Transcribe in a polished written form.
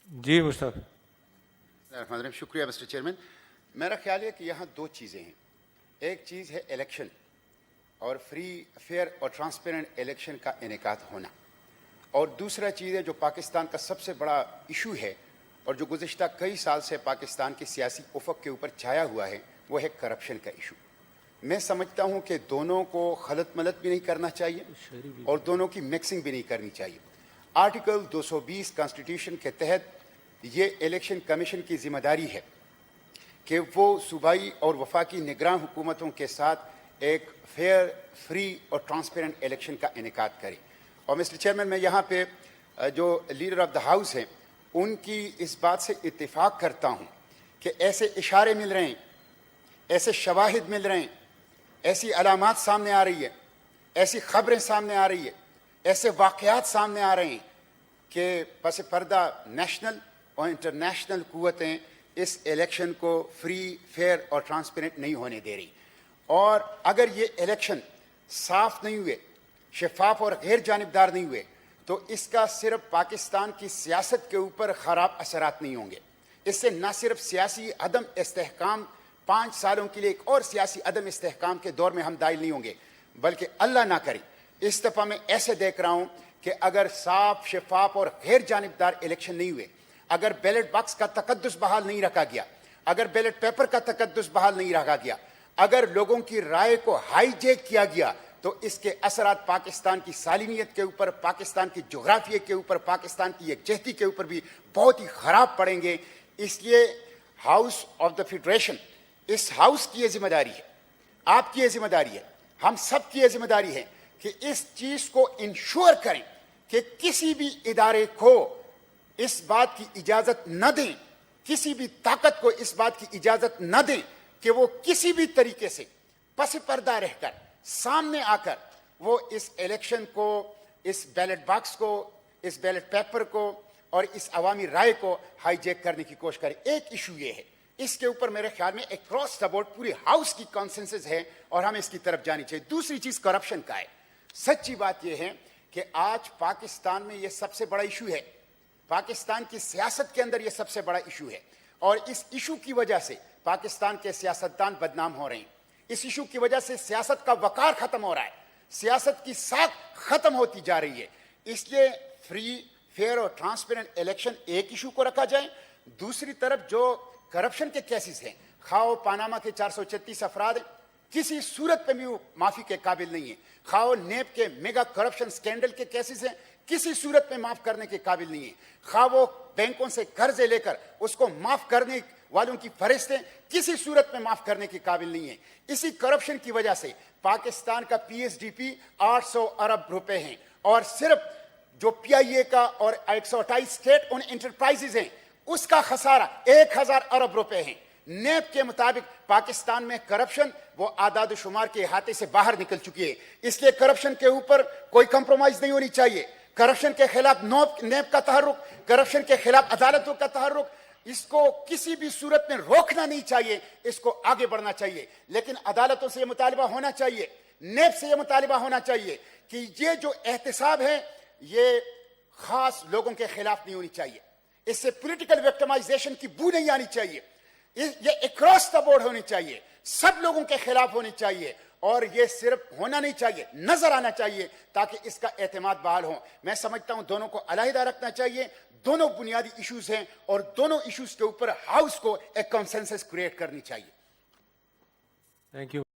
جی مصطفی. شکریہ mister chairman. میرا خیال ہے کہ یہاں دو چیزیں ہیں. ایک چیز ہے الیکشن اور فری فیئر اور ٹرانسپیرنٹ الیکشن کا انعقاد ہونا, اور دوسرا چیز ہے جو پاکستان کا سب سے بڑا ایشو ہے اور جو گزشتہ کئی سال سے پاکستان کے سیاسی افق کے اوپر چھایا ہوا ہے, وہ ہے کرپشن کا ایشو. میں سمجھتا ہوں کہ دونوں کو خلط ملط بھی نہیں کرنا چاہیے اور دونوں کی مکسنگ بھی نہیں کرنی چاہیے. آرٹیکل 220 کانسٹیٹیوشن کے تحت یہ الیکشن کمیشن کی ذمہ داری ہے کہ وہ صوبائی اور وفاقی نگراں حکومتوں کے ساتھ ایک فیئر, فری اور ٹرانسپیرنٹ الیکشن کا انعقاد کرے. اور مسٹر چیئرمین, میں یہاں پہ جو لیڈر آف دا ہاؤس ہیں ان کی اس بات سے اتفاق کرتا ہوں کہ ایسے اشارے مل رہے ہیں, ایسے شواہد مل رہے ہیں, ایسی علامات سامنے آ رہی ہے, ایسی خبریں سامنے آ رہی ہے, ایسے واقعات سامنے آ رہے ہیں کہ پس پردہ نیشنل اور انٹرنیشنل قوتیں اس الیکشن کو فری, فیئر اور ٹرانسپیرنٹ نہیں ہونے دے رہی. اور اگر یہ الیکشن صاف نہیں ہوئے, شفاف اور غیر جانبدار نہیں ہوئے, تو اس کا صرف پاکستان کی سیاست کے اوپر خراب اثرات نہیں ہوں گے. اس سے نہ صرف سیاسی عدم استحکام, 5 سالوں کے لیے ایک اور سیاسی عدم استحکام کے دور میں ہم داخل نہیں ہوں گے, بلکہ اللہ نہ کرے اس دفعہ میں ایسے دیکھ رہا ہوں کہ اگر صاف, شفاف اور غیر جانبدار الیکشن نہیں ہوئے, اگر بیلٹ باکس کا تقدس بحال نہیں رکھا گیا, اگر بیلٹ پیپر کا تقدس بحال نہیں رکھا گیا, اگر لوگوں کی رائے کو ہائی جیک کیا گیا, تو اس کے اثرات پاکستان کی سالمیت کے اوپر, پاکستان کی جغرافیے کے اوپر, پاکستان کی یکجہتی کے اوپر بھی بہت ہی خراب پڑیں گے. اس لیے ہاؤس آف دا فیڈریشن, اس ہاؤس کی یہ ذمہ داری ہے, آپ کی یہ ذمہ داری ہے, ہم سب کی یہ ذمہ داری ہے کہ اس چیز کو انشور کریں کہ کسی بھی ادارے کو اس بات کی اجازت نہ دیں, کسی بھی طاقت کو اس بات کی اجازت نہ دیں کہ وہ کسی بھی طریقے سے پس پردہ رہ کر, سامنے آ کر وہ اس الیکشن کو, اس بیلٹ باکس کو, اس بیلٹ پیپر کو اور اس عوامی رائے کو ہائی جیک کرنے کی کوشش کرے. ایک ایشو یہ ہے, اس کے اوپر میرے خیال میں اکراس دا بورڈ پوری ہاؤس کی کانسنسس ہے اور ہمیں اس کی طرف جانی چاہیے. دوسری چیز کرپشن کا ہے. سچی بات یہ ہے کہ آج پاکستان میں یہ سب سے بڑا ایشو ہے, پاکستان کی سیاست کے اندر یہ سب سے بڑا ایشو ہے, اور اس ایشو کی وجہ سے پاکستان کے سیاستدان بدنام ہو رہے ہیں. اس ایشو کی وجہ سے سیاست کا وقار ختم ہو رہا ہے, سیاست کی ساکھ ختم ہوتی جا رہی ہے. اس لیے فری, فیئر اور ٹرانسپیرنٹ الیکشن ایک ایشو کو رکھا جائے. دوسری طرف جو کرپشن کے کیسز ہیں, خواہ پاناما کے 436 افراد کسی صورت پہ بھی وہ معافی کے قابل نہیں ہیں, خواہ نیب کے میگا کرپشن سکینڈل کے کیسز ہیں, کسی صورت میں معاف کرنے کے قابل نہیں ہیں, خواہ وہ بینکوں سے قرضے لے کر اس کو معاف کرنے والوں کی فہرستیں کسی صورت میں معاف کرنے کے قابل نہیں ہیں. اسی کرپشن کی وجہ سے پاکستان کا پی ایس ڈی پی 800 ارب روپے ہیں, اور صرف جو پی آئی اے کا اور 128 اسٹیٹ ان انٹرپرائزز ہیں اس کا خسارہ 1000 ارب روپے ہیں. نیب کے مطابق پاکستان میں کرپشن وہ اعداد و شمار کے احاطے سے باہر نکل چکی ہے. اس لیے کرپشن کے اوپر کوئی کمپرومائز نہیں ہونی چاہیے. کرپشن کے خلاف نیب کا تحرک, کرپشن کے خلاف عدالتوں کا تحرک, اس کو کسی بھی صورت میں روکنا نہیں چاہیے, اس کو آگے بڑھنا چاہیے. لیکن عدالتوں سے یہ مطالبہ ہونا چاہیے, نیب سے یہ مطالبہ ہونا چاہیے کہ یہ جو احتساب ہے یہ خاص لوگوں کے خلاف نہیں ہونی چاہیے, اس سے پولیٹیکل وکٹمائزیشن کی بو نہیں آنی چاہیے. یہ اکراس دا بورڈ ہونی چاہیے, سب لوگوں کے خلاف ہونی چاہیے, اور یہ صرف ہونا نہیں چاہیے, نظر آنا چاہیے تاکہ اس کا اعتماد بحال ہو. میں سمجھتا ہوں دونوں کو علیحدہ رکھنا چاہیے. دونوں بنیادی ایشوز ہیں اور دونوں ایشوز کے اوپر ہاؤس کو ایک کنسنسس کریٹ کرنی چاہیے. Thank you.